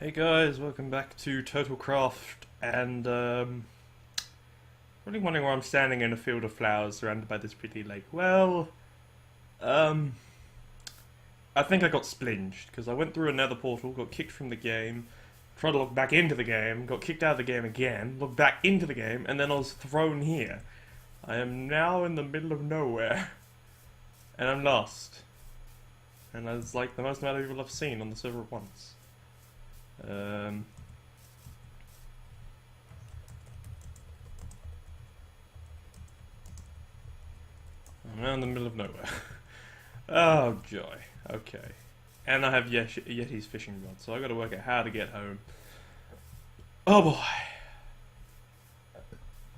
Hey guys, welcome back to Total Craft, and really wondering why I'm standing in a field of flowers surrounded by this pretty lake. Well, um, I think I got splinged, because I went through another portal, got kicked from the game, tried to log back into the game, got kicked out of the game again, logged back into the game, and then I was thrown here. I am now in the middle of nowhere, and I'm lost. And that's like the most amount of people I've seen on the server at once. I'm now in the middle of nowhere. Oh joy. Okay. And I have Yeti's fishing rod, so I gotta work out how to get home. Oh boy.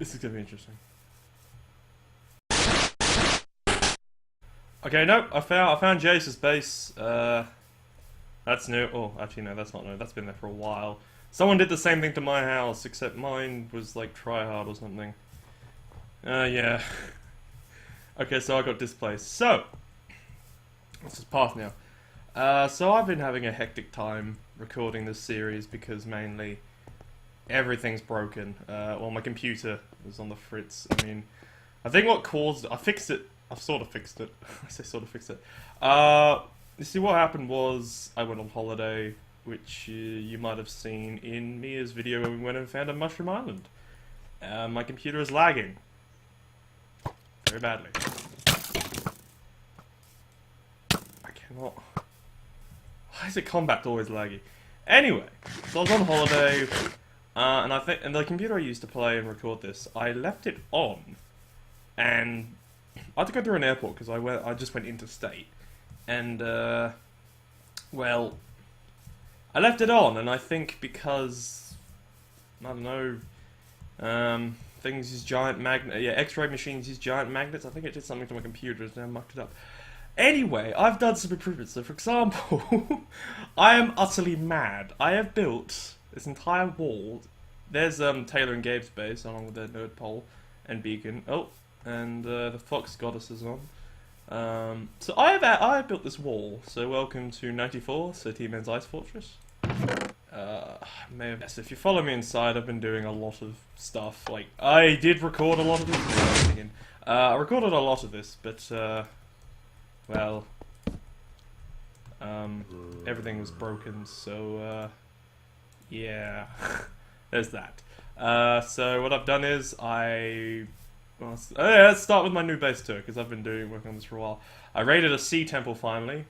This is gonna be interesting. Okay, nope, I found Jace's base. That's new. Oh, actually no, that's not new. That's been there for a while. Someone did the same thing to my house, except mine was like tryhard or something. Yeah. Okay, so I got displaced. So, this is past now. So I've been having a hectic time recording this series because mainly everything's broken. Well, my computer is on the fritz. I mean, I think what caused I fixed it. I've sort of fixed it. I say sort of fixed it. You see, what happened was I went on holiday, which you might have seen in Mia's video when we went and found a mushroom island. My computer is lagging. Very badly. I cannot... Why is it combat always laggy? Anyway, so I was on holiday, and the computer I used to play and record this, I left it on, and I had to go through an airport because I just went interstate. And, well, I left it on, and I think because, I don't know, things use giant X-ray machines use giant magnets. I think it did something to my computer, and I mucked it up. Anyway, I've done some improvements. So, for example, I am utterly mad. I have built this entire wall. There's, Taylor and Gabe's base, along with their nerd pole and beacon. Oh, and, the Fox Goddess is on. So I have built this wall. So welcome to 94, so T-Man's Ice Fortress. Yes, if you follow me inside, I've been doing a lot of stuff. Like, I did record a lot of this. I recorded a lot of this, but, well, everything was broken, so, yeah, there's that. So what I've done is well, yeah, let's start with my new base tour, because I've been working on this for a while. I raided a sea temple finally.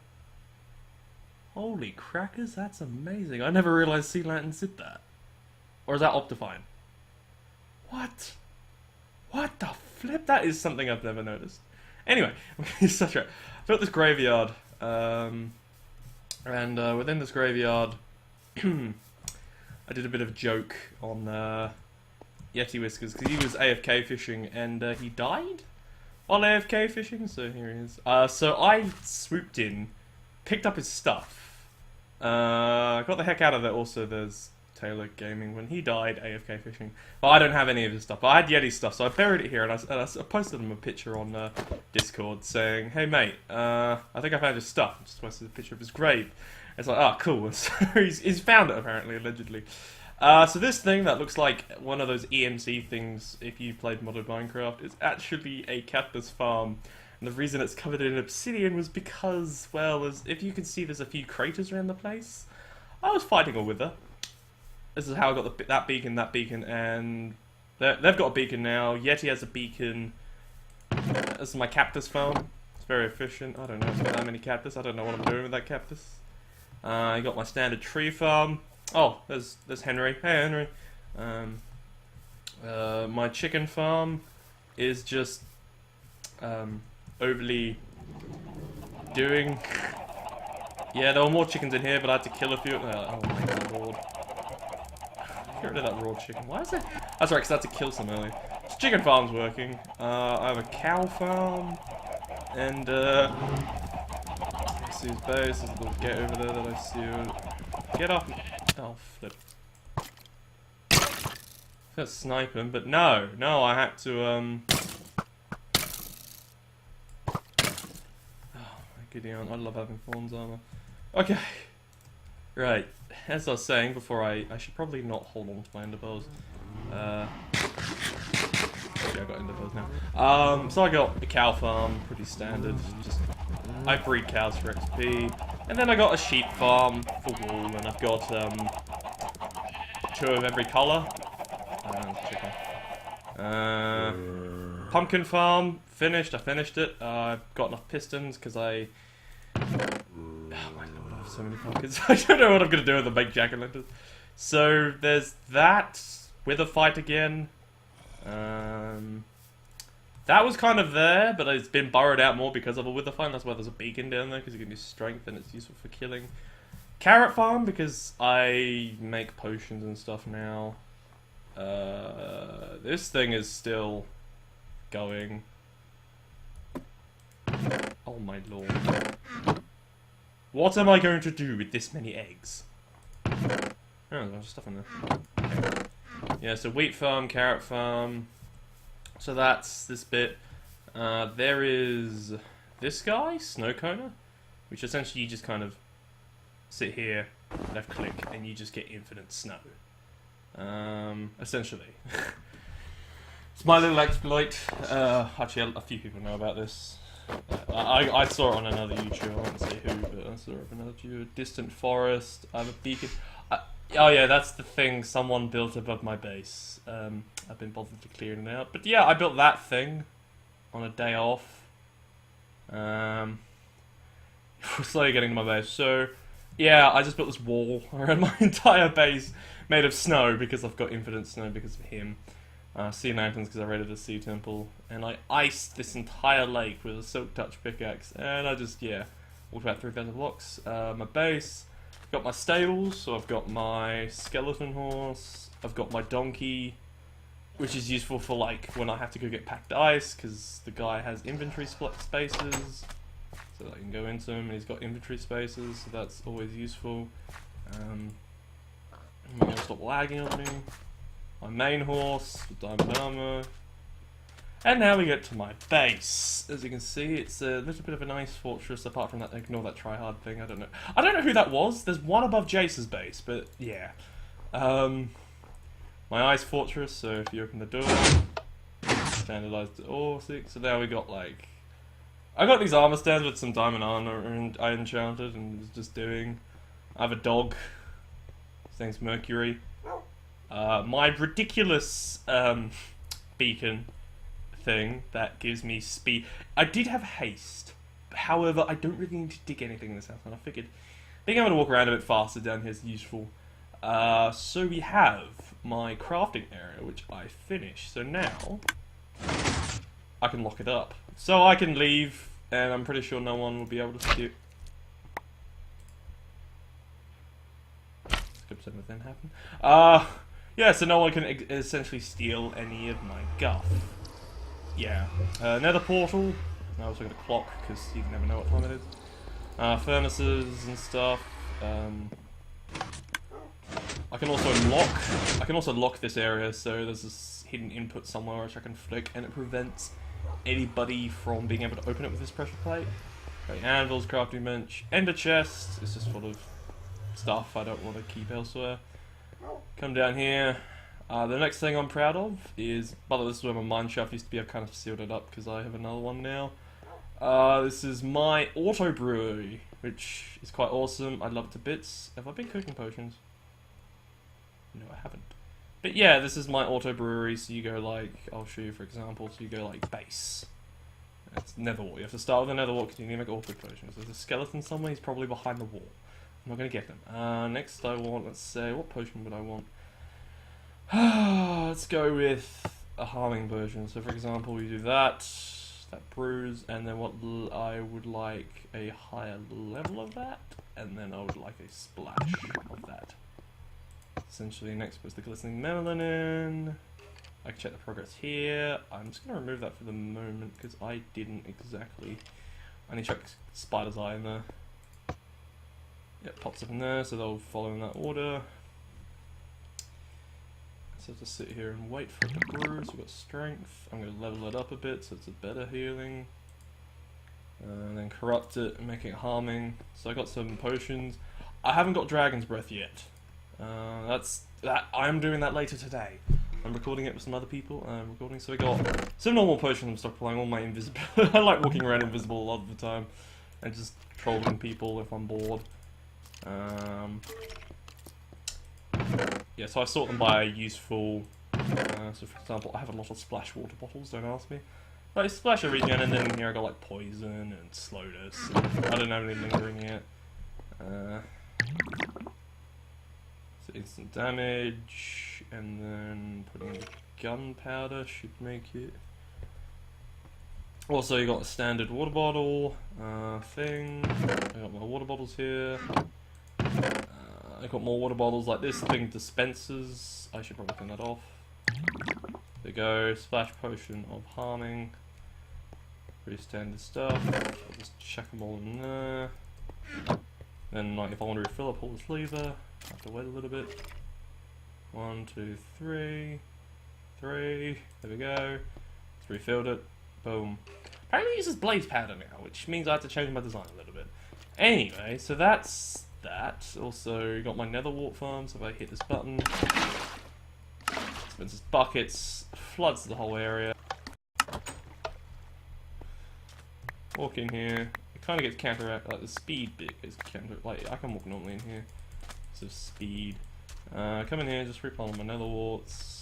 Holy crackers, that's amazing. I never realized sea lanterns did that. Or is that Optifine? What? What the flip? That is something I've never noticed. Anyway, such a... I built this graveyard. And within this graveyard, I did a bit of a joke on... Yeti Whiskers, because he was AFK fishing and he died while AFK fishing, so here he is. So I swooped in, picked up his stuff, got the heck out of there. Also, there's Taylor Gaming when he died AFK fishing, but I don't have any of his stuff. But I had Yeti's stuff, so I buried it here, and I posted him a picture on Discord saying, "Hey mate, I think I found his stuff." I just posted a picture of his grave. It's like, oh cool. So he's found it apparently, allegedly. So this thing that looks like one of those EMC things, if you played modded Minecraft, is actually a cactus farm. And the reason it's covered in obsidian was because, well, if you can see, there's a few craters around the place. I was fighting a wither. This is how I got that beacon, and they've got a beacon now. Yeti has a beacon. This is my cactus farm. It's very efficient. I don't know, it's got that many cactus. I don't know what I'm doing with that cactus. I got my standard tree farm. Oh, there's Henry. Hey, Henry. My chicken farm is just overly doing. Yeah, there were more chickens in here, but I had to kill a few. Oh my lord! Get rid of that raw chicken. Why is it? That's right, because I had to kill some earlier. So chicken farm's working. I have a cow farm, and see his base. There's a little gate over there that I see. Get up. Oh, flip. I was gonna snipe him, but no, I had to, Oh, my Gideon, I love having Fawn's armor. Okay. Right, as I was saying before, I should probably not hold on to my ender pearls. Yeah, I got ender pearls now. So I got a cow farm, pretty standard. Just I breed cows for XP, and then I got a sheep farm for wool, and I've got 2 of every color. Chicken. Pumpkin farm finished. I finished it. I've got enough pistons because I. Oh my lord, I have so many pumpkins. I don't know what I'm gonna do with the big jack-o'-lanterns. So there's that. Wither fight again. That was kind of there, but it's been burrowed out more because of a wither fight. That's why there's a beacon down there, because it gives me strength and it's useful for killing. Carrot farm, because I make potions and stuff now. This thing is still going. Oh my lord. What am I going to do with this many eggs? Oh, there's a bunch of stuff in there. Yeah, so wheat farm, carrot farm. So that's this bit. There is this guy, Snow Cone, which essentially you just kind of sit here, left click, and you just get infinite snow. Essentially. It's my little exploit. Actually, a few people know about this. I saw it on another YouTuber, I won't say who, but I saw it on another YouTuber. Distant Forest, I have a beacon. Oh yeah, that's the thing someone built above my base. I've been bothered to clear it out. But yeah, I built that thing on a day off. We're slowly getting to my base. So, yeah, I just built this wall around my entire base made of snow because I've got infinite snow because of him. Sea lanterns because I raided a sea temple. And I iced this entire lake with a silk touch pickaxe. And I just, yeah, walked about 3,000 blocks. My base. Got my stables, so I've got my skeleton horse, I've got my donkey, which is useful for like when I have to go get packed ice, because the guy has inventory spaces, so I can go into him and he's got inventory spaces, so that's always useful. I'm going to stop lagging on me. My main horse, with diamond armor. And now we get to my base. As you can see, it's a little bit of an ice fortress, apart from that, ignore that try-hard thing, I don't know. I don't know who that was. There's one above Jace's base, but yeah. My ice fortress, so if you open the door, standardized all 6, so now we got like... I got these armor stands with some diamond armor and I enchanted and was just doing... I have a dog. His name's Mercury. My ridiculous beacon thing that gives me speed. I did have haste, however, I don't really need to dig anything in this house, and I figured being able to walk around a bit faster down here is useful. So we have my crafting area, which I finished. So now I can lock it up, so I can leave, and I'm pretty sure no one will be able to skip. Skip something then happen. Yeah, so no one can essentially steal any of my guff. Yeah, nether portal. I also got a clock because you never know what time it is. Furnaces and stuff. I can also lock this area, so there's this hidden input somewhere which I can flick, and it prevents anybody from being able to open it with this pressure plate. Okay, anvils, crafting bench, ender chest. It's just full of stuff I don't want to keep elsewhere. Come down here. The next thing I'm proud of is, by the way, this is where my mine shaft used to be. I've kind of sealed it up because I have another one now. This is my auto brewery, which is quite awesome. I love it to bits. Have I been cooking potions? No, I haven't. But yeah, this is my auto brewery. So you go like, I'll show you for example. So you go like base. It's nether wart. You have to start with a nether wart because you need to make auto potions. There's a skeleton somewhere. He's probably behind the wall. I'm not gonna get them. Next I want, let's say, what potion would I want? Let's go with a harming version. So for example, we do that brews, and then what I would like a higher level of that, and then I would like a splash of that. Essentially, next was the glistening melanin. I can check the progress here. I'm just going to remove that for the moment because I didn't exactly. I need to check spider's eye in there. Yep, pops up in there, so they'll follow in that order. So just sit here and wait for it to brew. So we've got strength. I'm going to level it up a bit so it's a better healing. And then corrupt it and make it harming. So I got some potions. I haven't got Dragon's Breath yet. I'm doing that later today. I'm recording it with some other people. So we got some normal potions. I'm stockpiling all my invisible. I like walking around invisible a lot of the time, and just trolling people if I'm bored. Yeah, so I sort them by useful. So for example, I have a lot of splash water bottles. Don't ask me. Like splash regen, and then here I got like poison and slowness. And I don't have any lingering yet. So instant damage, and then putting in the gunpowder should make it. Also, you got a standard water bottle thing. I got my water bottles here. I got more water bottles like this thing dispenses. I should probably turn that off. There we go. Splash potion of harming. Pretty standard stuff. I'll just chuck them all in there. Then, like, if I want to refill, I pull this lever. I have to wait a little bit. 1, 2, 3. 3. There we go. It's refilled it. Boom. Apparently it uses blaze powder now, which means I have to change my design a little bit. Anyway, so that's that. Also, got my nether wart farm, so if I hit this button, dispenses buckets, floods the whole area. Walk in here. It kind of gets counteract, like the speed bit is counter. Like I can walk normally in here. So speed. Come in here, just replant my nether warts.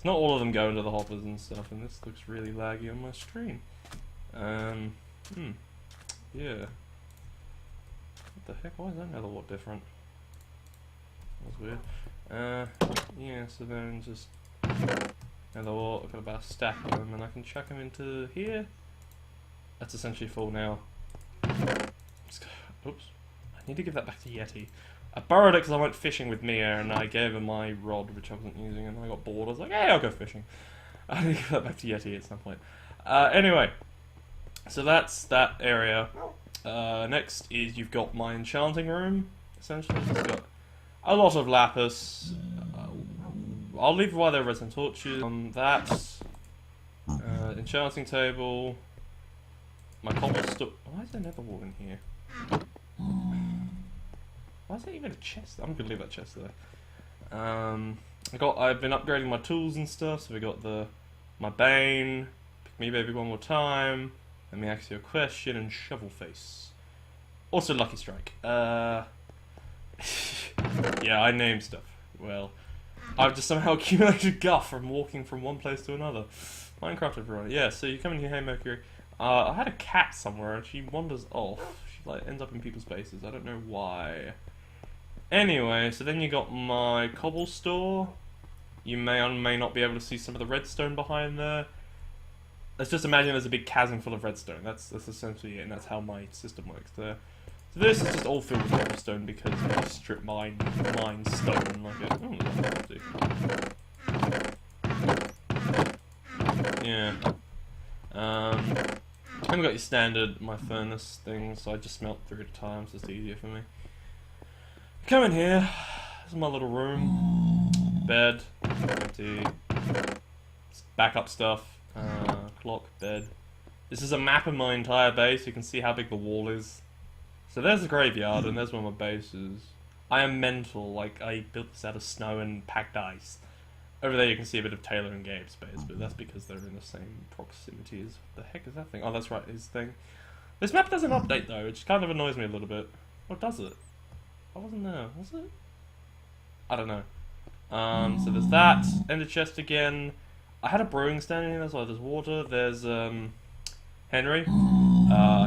Not all of them go into the hoppers and stuff, and this looks really laggy on my screen. Yeah. What the heck? Why is that nether wart different? That's weird. Yeah, so then just nether wart, I've got about a stack of them, and I can chuck them into here. That's essentially full now. Oops. I need to give that back to Yeti. I borrowed it because I went fishing with Mia, and I gave her my rod, which I wasn't using, and I got bored. I was like, hey, I'll go fishing. I need to give that back to Yeti at some point. Anyway, so that's that area. Next is you've got my enchanting room, essentially. It's got a lot of lapis. I'll leave while they're resin torches. Enchanting table. My cobblestone. Why is there nether wart in here? Why is there even a chest? I'm gonna leave that chest there. I've been upgrading my tools and stuff. So we got my Bane, Pick Me Baby One More Time, Let Me Ask You a Question, and Shovel Face. Also Lucky Strike. Yeah, I name stuff. Well, I've just somehow accumulated guff from walking from one place to another. Minecraft everyone. Yeah, so you come in here, hey Mercury. I had a cat somewhere and she wanders off. She like ends up in people's bases. I don't know why. Anyway, so then you got my cobble store. You may or may not be able to see some of the redstone behind there. Let's just imagine there's a big chasm full of redstone. That's essentially it, and that's how my system works there. So this is just all filled with cobblestone because I strip mine stone like it. Yeah. I've got your standard, my furnace thing, so I just smelt 3 at a time, so it's easier for me. Come in here. This is my little room. Bed. Empty. Backup stuff. Clock. Bed. This is a map of my entire base. You can see how big the wall is. So there's the graveyard, and there's where my base is. I am mental. Like, I built this out of snow and packed ice. Over there you can see a bit of Taylor and Gabe's base, but that's because they're in the same proximity as... What the heck is that thing? Oh, that's right, his thing. This map doesn't update, though, which kind of annoys me a little bit. Or does it? I wasn't there, was it? I don't know. So there's that. Ender chest again. I had a brewing stand in here, that's why there's water. There's, Henry.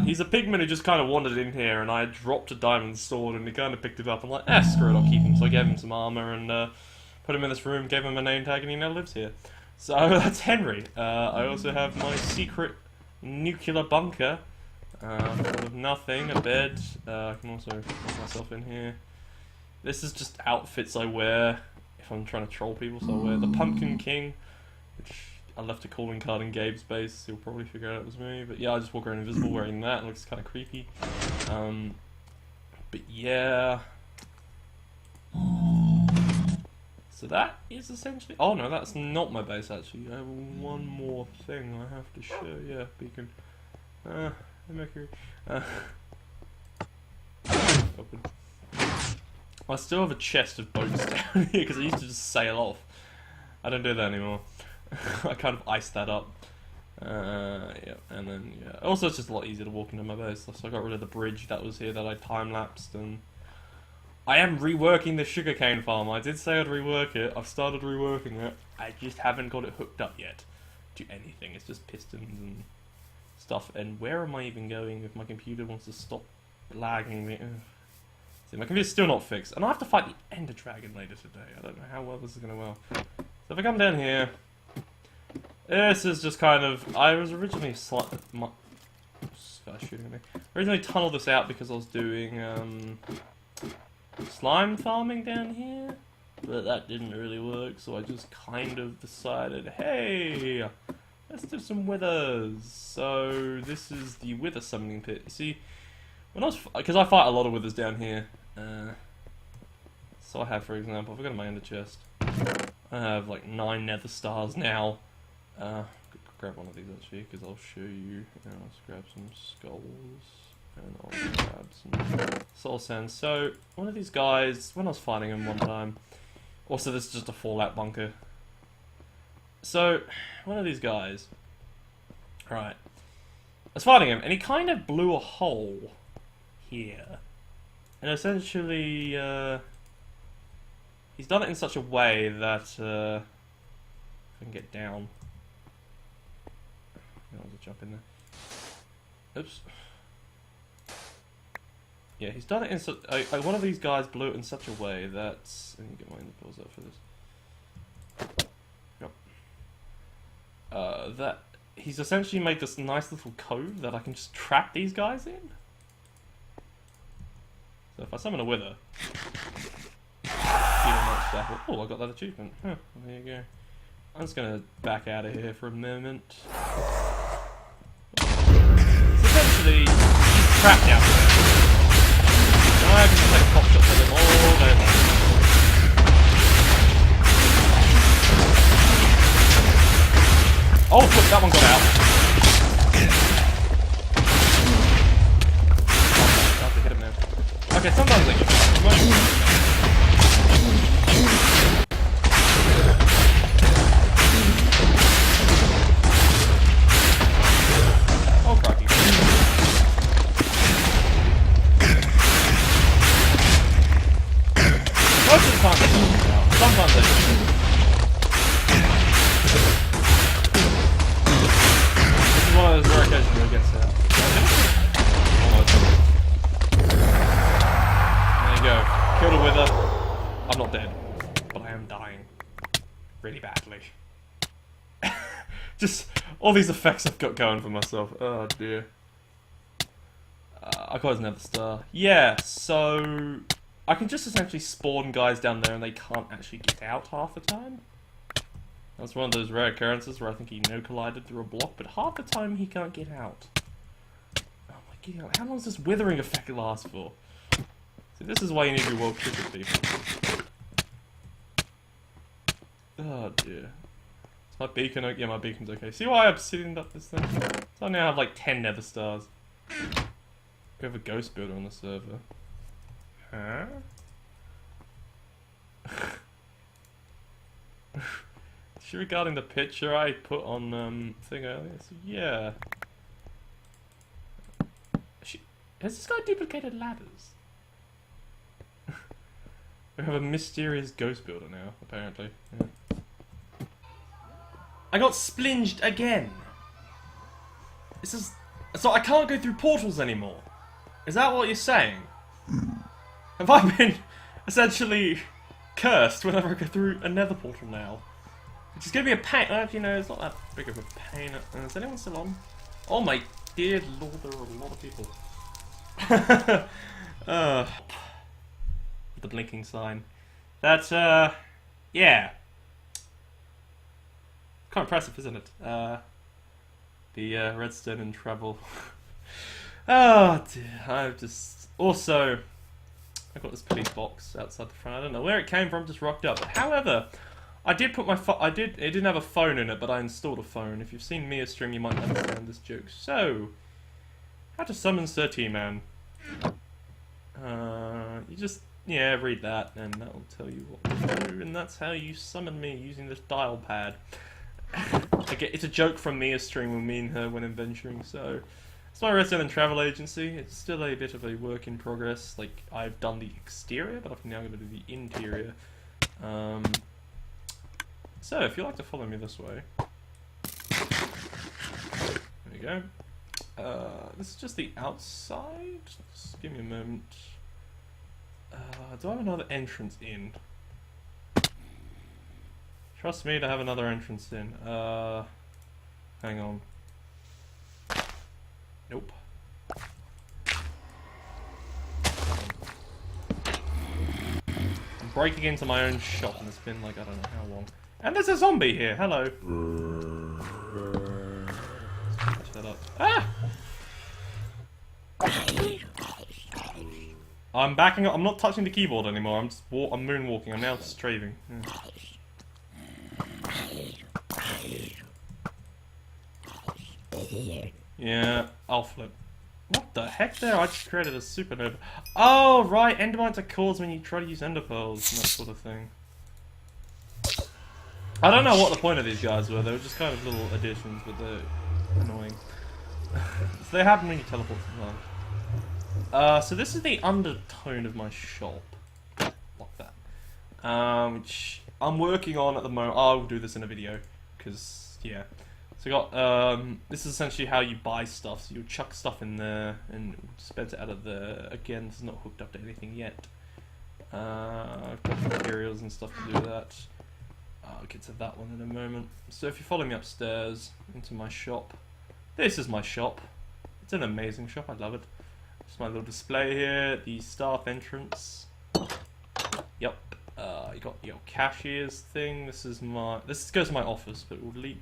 He's a pigman who just kind of wandered in here, and I dropped a diamond sword, and he kind of picked it up. I'm like, screw it, I'll keep him. So I gave him some armor, and, put him in this room, gave him a name tag, and he now lives here. So that's Henry. I also have my secret nuclear bunker. Full of nothing, a bed. I can also put myself in here. This is just outfits I wear if I'm trying to troll people, so I wear the Pumpkin King, which I left a calling card in Gabe's base. He'll probably figure out it was me. But yeah, I just walk around invisible wearing that. It looks kind of creepy. But yeah. So that is essentially... Oh no, that's not my base actually. I have one more thing I have to show. Yeah, beacon. Mercury. Open. I still have a chest of boats down here because I used to just sail off. I don't do that anymore. I kind of iced that up. Yeah, and then, yeah. Also, it's just a lot easier to walk into my base, so I got rid of the bridge that was here that I time-lapsed, and I am reworking the sugarcane farm. I did say I'd rework it. I've started reworking it. I just haven't got it hooked up yet to anything. It's just pistons and stuff. And where am I even going if my computer wants to stop lagging me? See, my computer's still not fixed, and I have to fight the Ender Dragon later today. I don't know how well this is going to go. So if I come down here, this is just kind of... I was originally shooting at me. Originally tunneled this out because I was doing slime farming down here, but that didn't really work, so I just kind of decided, hey, let's do some withers. So this is the wither summoning pit. You see, when I was... because I fight a lot of withers down here. So I have, for example, if I go to my ender chest, I have like 9 nether stars now. Grab one of these actually, because I'll show you. Let's grab some skulls, and I'll grab some soul sand. So, one of these guys, when I was fighting him one time, also this is just a fallout bunker. So, one of these guys, right, I was fighting him, and he kind of blew a hole here. And essentially, he's done it in such a way that, if I can get down, I'll just jump in there. Oops. Yeah, he's done it in such... one of these guys blew it in such a way that... Let me get my inventories up for this. Yep. That he's essentially made this nice little cove that I can just trap these guys in. So if I summon a wither... Oh, I got that achievement. Huh, there you go. I'm just gonna back out of here for a moment. So essentially, he's trapped out there. Now I can just take pop shots at him all day long. Oh, look, that one got out. I have to hit him now. Okay, sometimes they get out. Sometimes I do. This is one of those rare occasions where it gets out. There you go. Killed a wither. I'm not dead, but I am dying. Really badly. Just all these effects I've got going for myself. Oh dear. I got his nether star. Yeah, so... I can just essentially spawn guys down there and they can't actually get out half the time. That's one of those rare occurrences where I think he no-collided through a block, but half the time he can't get out. Oh my god, how long does this withering effect last for? See, this is why you need to be well triggered, people. Oh dear. Is my beacon okay? Yeah, my beacon's okay. See why I'm sitting up this thing? So I now have like 10 nether stars. We have a ghost builder on the server. Huh? Regarding the picture I put on thing earlier, so yeah. Has this guy duplicated ladders? We have a mysterious ghost builder now, apparently. Yeah. I got splinged again. This is so I can't go through portals anymore. Is that what you're saying? Have I been essentially cursed whenever I go through a nether portal now? Which is going to be a pain. You know, it's not that big of a pain. Is anyone still on? Oh my dear lord, there are a lot of people. The blinking sign. That's, yeah. Quite impressive, isn't it? The redstone and travel. Oh dear, I've just... Also... I've got this police box outside the front. I don't know where it came from, just rocked up. However, I did put my it didn't have a phone in it, but I installed a phone. If you've seen Mia stream, you might understand this joke. So, how to summon Sir T-Man. You just yeah, read that, and that'll tell you what to do, and that's how you summon me using this dial pad. It's a joke from Mia's stream with me and her when adventuring, so... It's my resident travel agency. It's still a bit of a work in progress. Like, I've done the exterior, but I'm now going to do the interior. So, if you'd like to follow me this way... There we go. This is just the outside. Just give me a moment. Do I have another entrance in? Trust me to have another entrance in. Hang on. Nope. I'm breaking into my own shop and it's been like, I don't know how long. And there's a zombie here, hello. Shut up. Ah! I'm backing up. I'm not touching the keyboard anymore. I'm just I'm moonwalking. I'm now strafing. Yeah, I'll flip. What the heck there? I just created a supernova. Oh, right. Endermites are caused when you try to use ender pearls and that sort of thing. I don't know what the point of these guys were. They were just kind of little additions, but they're annoying. So they happen when you teleport sometimes. So this is the undertone of my shop. Like that. Which I'm working on at the moment. I'll do this in a video, because, yeah. So I got, this is essentially how you buy stuff. So you chuck stuff in there and dispense it out of there. Again, this is not hooked up to anything yet. I've got materials and stuff to do that. I'll get to that one in a moment. So if you follow me upstairs into my shop, this is my shop. It's an amazing shop, I love it. Just my little display here, the staff entrance. Yep, you got your cashier's thing. This goes to my office, but it will lead.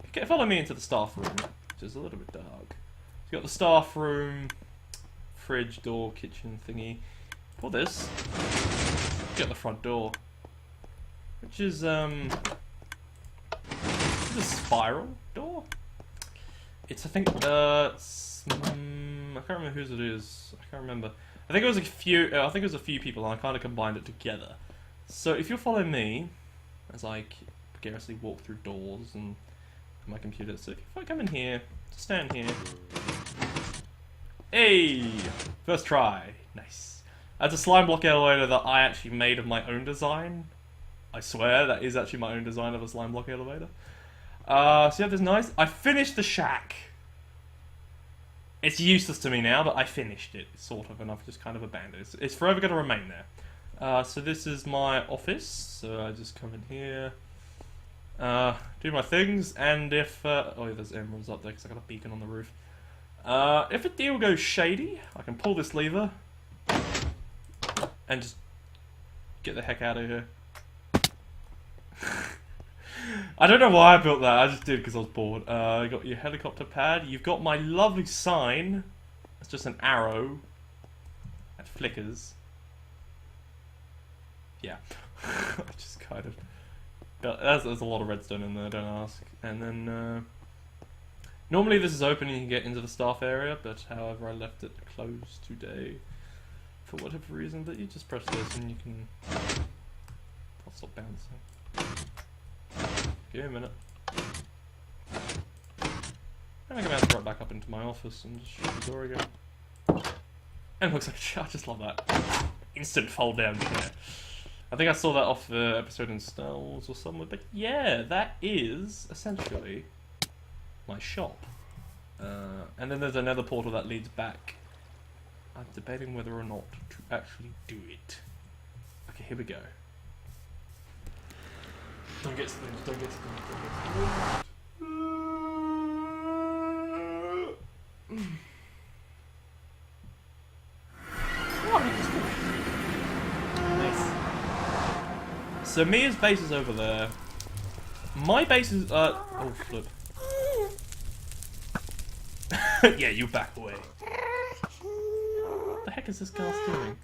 Okay, follow me into the staff room, which is a little bit dark. So you got the staff room, fridge, door, kitchen thingy. For this, you got the front door, which is a spiral door. It's I think I can't remember whose it is. I can't remember. I think it was a few. I think it was a few people, and I kind of combined it together. So if you follow me, as I precariously walk through doors and my computer. So if I come in here, stand here. Hey! First try. Nice. That's a slime block elevator that I actually made of my own design. I swear, that is actually my own design of a slime block elevator. So yeah, there's nice. I finished the shack. It's useless to me now, but I finished it, sort of, and I've just kind of abandoned it. It's forever going to remain there. So this is my office. So I just come in here. Do my things, and if, oh, there's emeralds up there because I got a beacon on the roof. If a deal goes shady, I can pull this lever and just get the heck out of here. I don't know why I built that, I just did because I was bored. You got your helicopter pad, you've got my lovely sign. It's just an arrow that flickers. Yeah, I just kind of... There's a lot of redstone in there, don't ask. And then, normally this is open and you can get into the staff area, but however I left it closed today for whatever reason. But you just press this and you can... I'll stop bouncing. Give me a minute. And I can bounce right back up into my office and just shut the door again. And it looks like I just love that. Instant fold down chair. I think I saw that off the episode in Star Wars or somewhere, but yeah, that is essentially my shop. And then there's another portal that leads back. I'm debating whether or not to actually do it. Okay, here we go. Don't get spoons, don't get spoons, don't get spoons. So Mia's base is over there. My base is oh flip. Yeah, you back away. What the heck is this girl doing?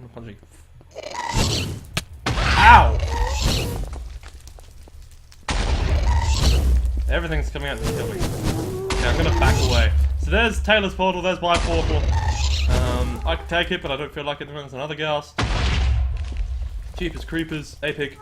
I'm punching. Everything's coming out to kill me. Okay, I'm gonna back away. So there's Taylor's portal, there's my portal. I can take it, but I don't feel like it. There's another ghast. Jeepers creepers, epic.